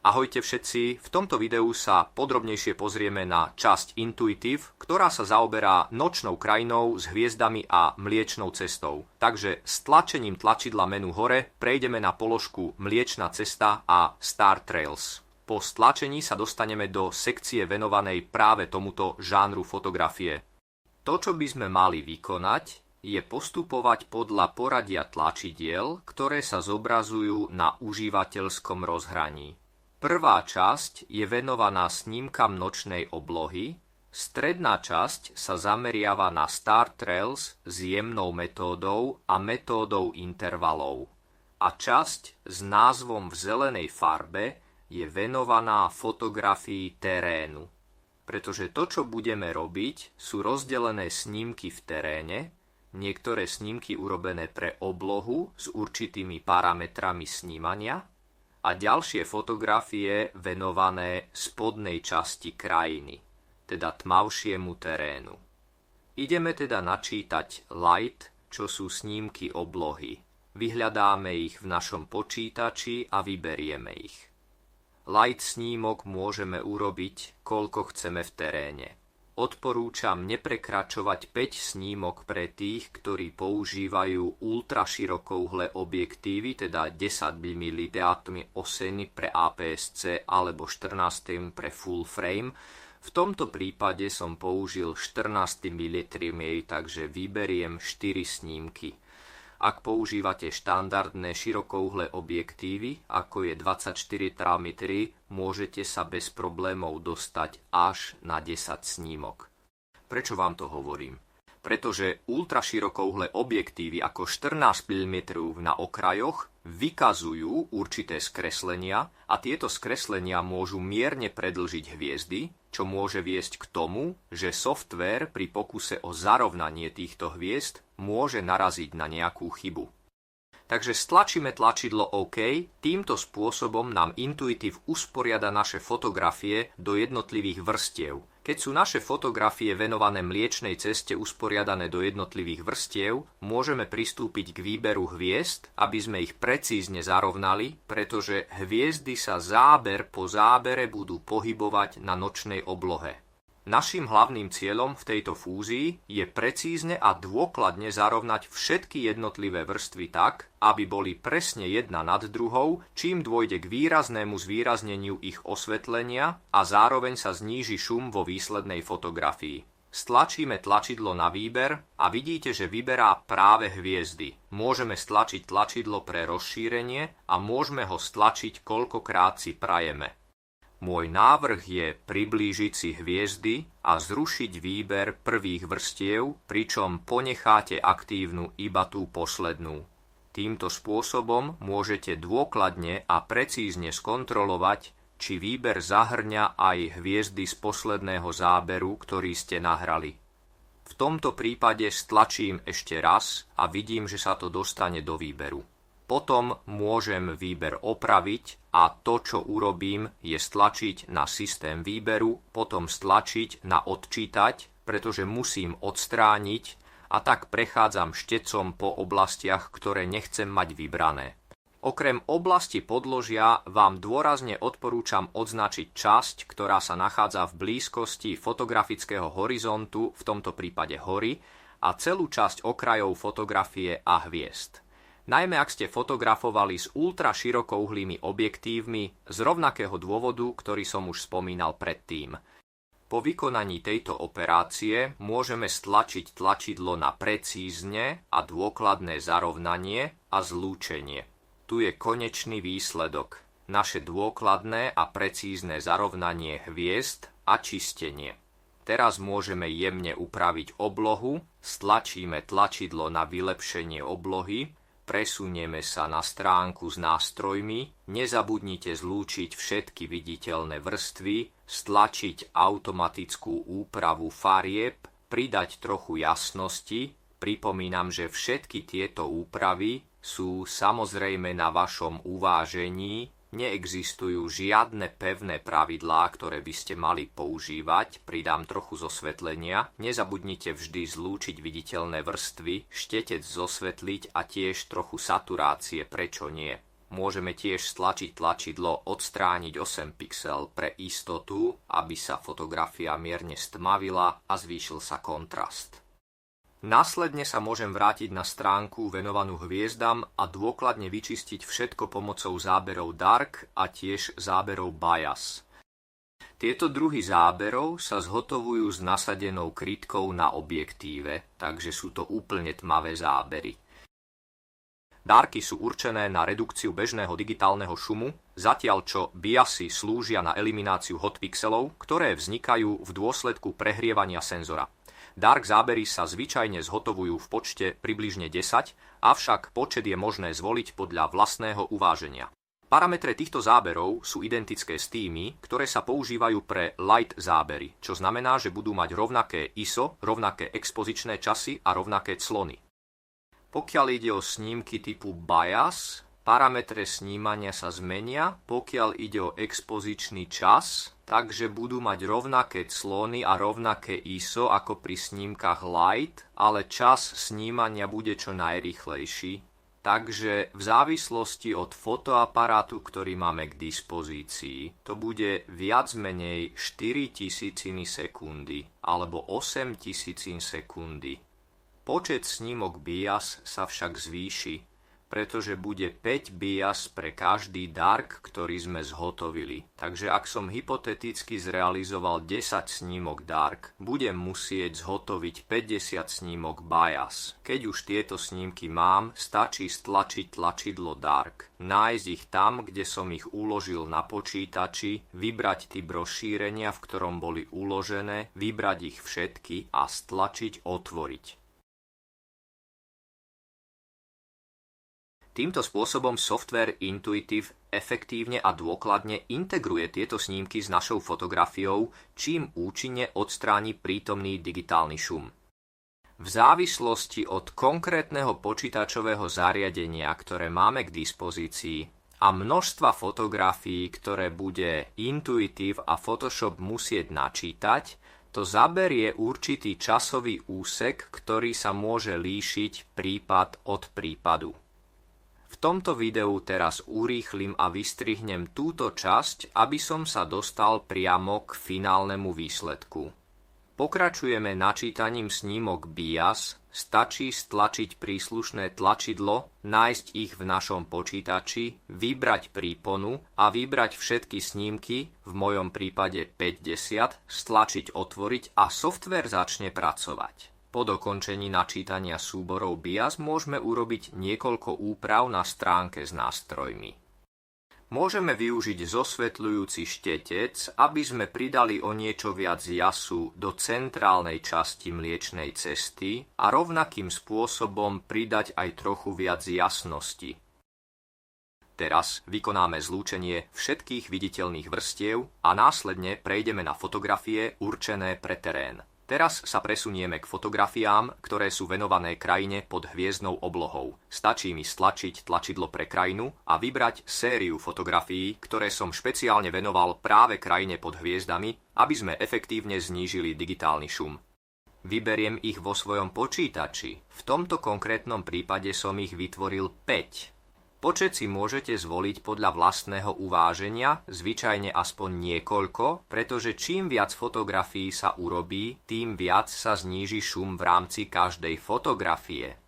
Ahojte všetci, v tomto videu sa podrobnejšie pozrieme na časť Intuitive, ktorá sa zaoberá nočnou krajinou s hviezdami a Mliečnou cestou. Takže s tlačením tlačidla menu hore prejdeme na položku Mliečna cesta a Star Trails. Po stlačení sa dostaneme do sekcie venovanej práve tomuto žánru fotografie. To, čo by sme mali vykonať, je postupovať podľa poradia tlačidiel, ktoré sa zobrazujú na užívateľskom rozhraní. Prvá časť je venovaná snímkam nočnej oblohy, stredná časť sa zameriava na Star Trails s jemnou metódou a metódou intervalov. A časť s názvom v zelenej farbe je venovaná fotografii terénu. Pretože to, čo budeme robiť, sú rozdelené snímky v teréne, niektoré snímky urobené pre oblohu s určitými parametrami snímania, a ďalšie fotografie venované spodnej časti krajiny, teda tmavšiemu terénu. Ideme teda načítať light, čo sú snímky oblohy. Vyhľadáme ich v našom počítači a vyberieme ich. Light snímok môžeme urobiť, koľko chceme v teréne. Odporúčam neprekračovať 5 snímok pre tých, ktorí používajú ultraširokouhle objektívy, teda 10 mm oseny pre APS-C alebo 14 pre full frame. V tomto prípade som použil 14 mm, takže vyberiem 4 snímky. Ak používate štandardné širokouhle objektívy, ako je 24 terametry, môžete sa bez problémov dostať až na 10 snímok. Prečo vám to hovorím? Pretože ultraširokouhle objektívy ako 14 mm na okrajoch vykazujú určité skreslenia a tieto skreslenia môžu mierne predĺžiť hviezdy, čo môže viesť k tomu, že softvér pri pokuse o zarovnanie týchto hviezd môže naraziť na nejakú chybu. Takže stlačíme tlačidlo OK, týmto spôsobom nám Intuitive usporiada naše fotografie do jednotlivých vrstiev. Keď sú naše fotografie venované Mliečnej ceste usporiadané do jednotlivých vrstiev, môžeme pristúpiť k výberu hviezd, aby sme ich precízne zarovnali, pretože hviezdy sa záber po zábere budú pohybovať na nočnej oblohe. Naším hlavným cieľom v tejto fúzii je precízne a dôkladne zarovnať všetky jednotlivé vrstvy tak, aby boli presne jedna nad druhou, čím dôjde k výraznému zvýrazneniu ich osvetlenia a zároveň sa zníži šum vo výslednej fotografii. Stlačíme tlačidlo na výber a vidíte, že vyberá práve hviezdy. Môžeme stlačiť tlačidlo pre rozšírenie a môžeme ho stlačiť koľkokrát si prajeme. Môj návrh je priblížiť si hviezdy a zrušiť výber prvých vrstiev, pričom ponecháte aktívnu iba tú poslednú. Týmto spôsobom môžete dôkladne a precízne skontrolovať, či výber zahŕňa aj hviezdy z posledného záberu, ktorý ste nahrali. V tomto prípade stlačím ešte raz a vidím, že sa to dostane do výberu. Potom môžem výber opraviť a to, čo urobím, je stlačiť na systém výberu, potom stlačiť na odčítať, pretože musím odstrániť a tak prechádzam štecom po oblastiach, ktoré nechcem mať vybrané. Okrem oblasti podložia vám dôrazne odporúčam odznačiť časť, ktorá sa nachádza v blízkosti fotografického horizontu, v tomto prípade hory, a celú časť okrajov fotografie a hviezd. Najmä ak ste fotografovali s ultraširokouhlými objektívmi z rovnakého dôvodu, ktorý som už spomínal predtým. Po vykonaní tejto operácie môžeme stlačiť tlačidlo na precízne a dôkladné zarovnanie a zlúčenie. Tu je konečný výsledok, naše dôkladné a precízne zarovnanie hviezd a čistenie. Teraz môžeme jemne upraviť oblohu, stlačíme tlačidlo na vylepšenie oblohy, presunieme sa na stránku s nástrojmi, nezabudnite zlúčiť všetky viditeľné vrstvy, stlačiť automatickú úpravu farieb, pridať trochu jasnosti. Pripomínam, že všetky tieto úpravy sú samozrejme na vašom uvážení, neexistujú žiadne pevné pravidlá, ktoré by ste mali používať. Pridám trochu zosvetlenia. Nezabudnite vždy zlúčiť viditeľné vrstvy, štetec zosvetliť a tiež trochu saturácie, prečo nie. Môžeme tiež stlačiť tlačidlo odstrániť 8 pixel pre istotu, aby sa fotografia mierne stmavila a zvýšil sa kontrast. Následne sa môžem vrátiť na stránku venovanú hviezdam a dôkladne vyčistiť všetko pomocou záberov Dark a tiež záberov Bias. Tieto druhy záberov sa zhotovujú s nasadenou krytkou na objektíve, takže sú to úplne tmavé zábery. Darky sú určené na redukciu bežného digitálneho šumu, zatiaľ čo biasy slúžia na elimináciu hot pixelov, ktoré vznikajú v dôsledku prehrievania senzora. Dark zábery sa zvyčajne zhotovujú v počte približne 10, avšak počet je možné zvoliť podľa vlastného uváženia. Parametre týchto záberov sú identické s tými, ktoré sa používajú pre light zábery, čo znamená, že budú mať rovnaké ISO, rovnaké expozičné časy a rovnaké clony. Pokiaľ ide o snímky typu bias, parametre snímania sa zmenia, pokiaľ ide o expozičný čas, takže budú mať rovnaké clony a rovnaké ISO ako pri snímkach light, ale čas snímania bude čo najrýchlejší. Takže v závislosti od fotoaparátu, ktorý máme k dispozícii, to bude viac menej 4000 sekundy alebo 8000 sekundy. Počet snímok bias sa však zvýši, pretože bude 5 bias pre každý dark, ktorý sme zhotovili. Takže ak som hypoteticky zrealizoval 10 snímok dark, budem musieť zhotoviť 50 snímok bias. Keď už tieto snímky mám, stačí stlačiť tlačidlo dark, nájsť ich tam, kde som ich uložil na počítači, vybrať typ rozšírenia, v ktorom boli uložené, vybrať ich všetky a stlačiť otvoriť. Týmto spôsobom software Intuitive efektívne a dôkladne integruje tieto snímky s našou fotografiou, čím účinne odstráni prítomný digitálny šum. V závislosti od konkrétneho počítačového zariadenia, ktoré máme k dispozícii, a množstva fotografií, ktoré bude Intuitive a Photoshop musieť načítať, to zaberie určitý časový úsek, ktorý sa môže líšiť prípad od prípadu. V tomto videu teraz urýchlim a vystrihnem túto časť, aby som sa dostal priamo k finálnemu výsledku. Pokračujeme načítaním snímok bias, stačí stlačiť príslušné tlačidlo, nájsť ich v našom počítači, vybrať príponu a vybrať všetky snímky, v mojom prípade 50, stlačiť otvoriť a software začne pracovať. Po dokončení načítania súborov BIAS môžeme urobiť niekoľko úprav na stránke s nástrojmi. Môžeme využiť zosvetľujúci štetec, aby sme pridali o niečo viac jasu do centrálnej časti Mliečnej cesty a rovnakým spôsobom pridať aj trochu viac jasnosti. Teraz vykonáme zlúčenie všetkých viditeľných vrstiev a následne prejdeme na fotografie určené pre terén. Teraz sa presunieme k fotografiám, ktoré sú venované krajine pod hviezdnou oblohou. Stačí mi stlačiť tlačidlo pre krajinu a vybrať sériu fotografií, ktoré som špeciálne venoval práve krajine pod hviezdami, aby sme efektívne znížili digitálny šum. Vyberiem ich vo svojom počítači. V tomto konkrétnom prípade som ich vytvoril 5. Počet si môžete zvoliť podľa vlastného uváženia, zvyčajne aspoň niekoľko, pretože čím viac fotografií sa urobí, tým viac sa zníži šum v rámci každej fotografie.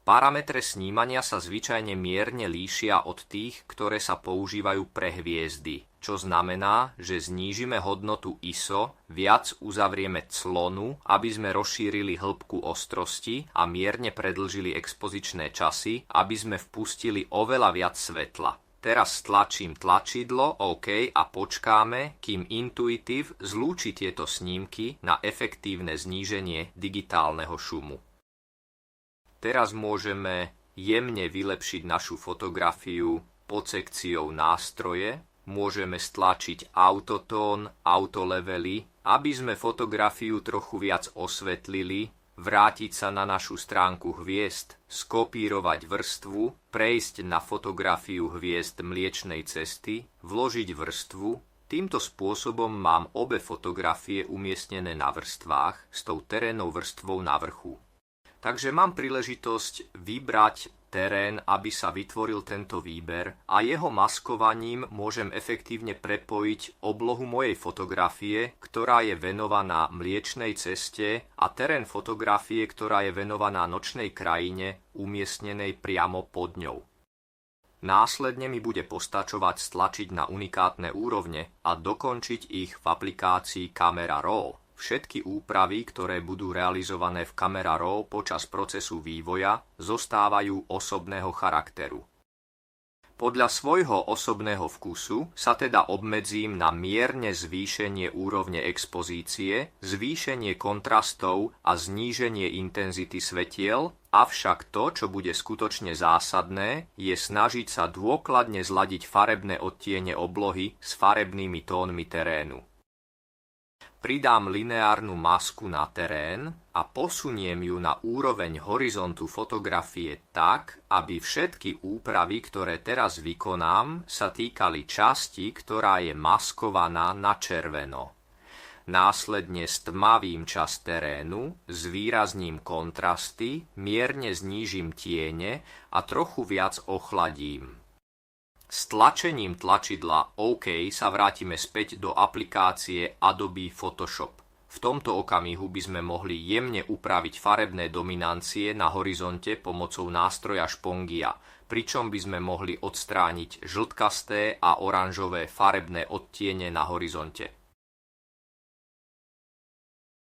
Parametre snímania sa zvyčajne mierne líšia od tých, ktoré sa používajú pre hviezdy, čo znamená, že znížime hodnotu ISO, viac uzavrieme clonu, aby sme rozšírili hĺbku ostrosti a mierne predĺžili expozičné časy, aby sme vpustili oveľa viac svetla. Teraz stlačím tlačidlo OK a počkáme, kým Intuitive zlúči tieto snímky na efektívne zníženie digitálneho šumu. Teraz môžeme jemne vylepšiť našu fotografiu pod sekciou nástroje, môžeme stlačiť autotón, autolevely, aby sme fotografiu trochu viac osvetlili, vrátiť sa na našu stránku hviezd, skopírovať vrstvu, prejsť na fotografiu hviezd Mliečnej cesty, vložiť vrstvu. Týmto spôsobom mám obe fotografie umiestnené na vrstvách s tou terénnou vrstvou na vrchu. Takže mám príležitosť vybrať terén, aby sa vytvoril tento výber a jeho maskovaním môžem efektívne prepojiť oblohu mojej fotografie, ktorá je venovaná Mliečnej ceste a terén fotografie, ktorá je venovaná nočnej krajine, umiestnenej priamo pod ňou. Následne mi bude postačovať stlačiť na unikátne úrovne a dokončiť ich v aplikácii Camera Raw. Všetky úpravy, ktoré budú realizované v Camera Raw počas procesu vývoja, zostávajú osobného charakteru. Podľa svojho osobného vkusu sa teda obmedzím na mierne zvýšenie úrovne expozície, zvýšenie kontrastov a zníženie intenzity svetiel, avšak to, čo bude skutočne zásadné, je snažiť sa dôkladne zladiť farebné odtiene oblohy s farebnými tónmi terénu. Pridám lineárnu masku na terén a posuniem ju na úroveň horizontu fotografie tak, aby všetky úpravy, ktoré teraz vykonám, sa týkali časti, ktorá je maskovaná na červeno. Následne stmavím časť terénu, zvýrazním kontrasty, mierne znížim tiene a trochu viac ochladím. S tlačením tlačidla OK sa vrátime späť do aplikácie Adobe Photoshop. V tomto okamihu by sme mohli jemne upraviť farebné dominancie na horizonte pomocou nástroja špongia, pričom by sme mohli odstrániť žltkasté a oranžové farebné odtiene na horizonte.